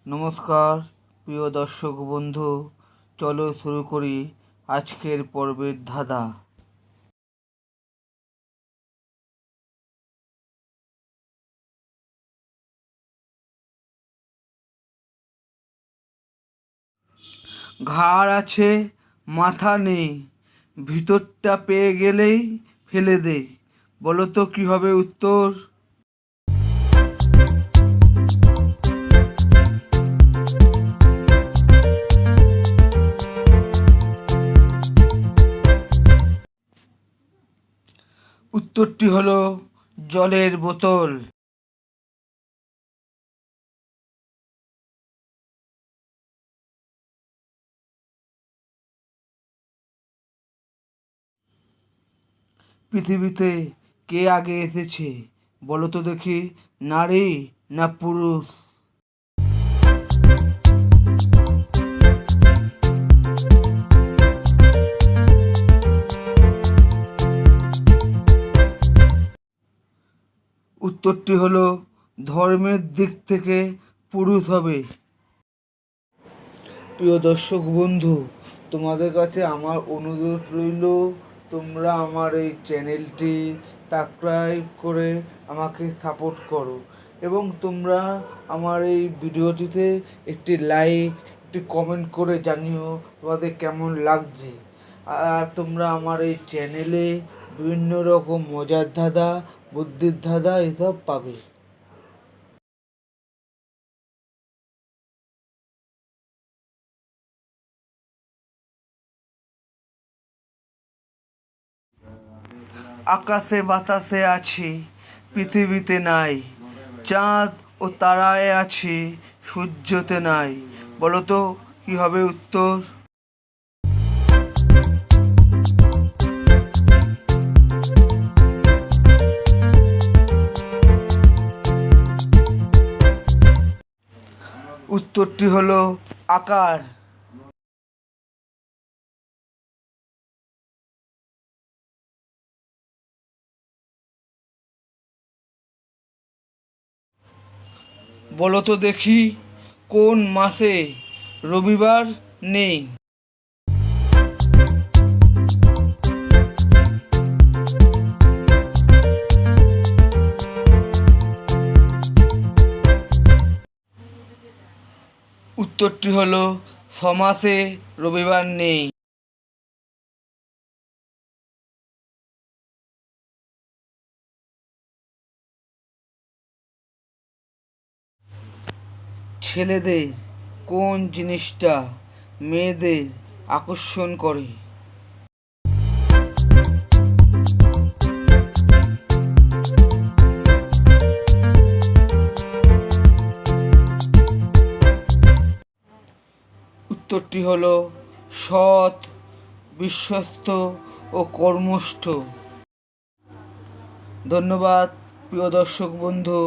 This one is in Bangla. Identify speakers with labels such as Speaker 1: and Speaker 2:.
Speaker 1: নমস্কার প্রিয় দর্শক বন্ধু, চলো শুরু করি আজকের পর্বের ধাঁধা। ঘাড় আছে মাথা নেই, ভিতরটা পেয়ে গেলেই ফেলে দে। বলো তো কি হবে উত্তর? উত্তরটি হলো জলের বোতল। পৃথিবীতে কে আগে এসেছে বলো তো দেখি, নারী না পুরুষ? উত্তরটি হলো ধর্মের দিক থেকে পুরুষ হবে। প্রিয় দর্শক বন্ধু, তোমাদের কাছে আমার অনুরোধ রইল, তোমরা আমার এই চ্যানেলটি সাবস্ক্রাইব করে আমাকে সাপোর্ট করো এবং তোমরা আমার এই ভিডিওটিতে একটি লাইক, একটি কমেন্ট করে জানিও তোমাদের কেমন লাগছে। আর তোমরা আমার এই চ্যানেলে বিভিন্ন রকম মজার ধাঁধা, বুদ্ধির ধাঁধা এসব পাবে। আকাশে বাতাসে আছি, পৃথিবীতে নাই, চাঁদ ও তারায় আছি, সূর্যতে নাই। বলো তো কি হবে উত্তর? উত্তরটি হলো আকার। বলো তো দেখি কোন মাসে রবিবার নেই? উত্তরটি হলো ছমাসে রবিবার নেই। ছেলেদের কোন জিনিসটা মেয়েদের আকর্ষণ করে? উত্তরটি হলো সৎ, বিশ্বস্ত ও কর্মষ্ঠ। ধন্যবাদ প্রিয় দর্শক বন্ধু।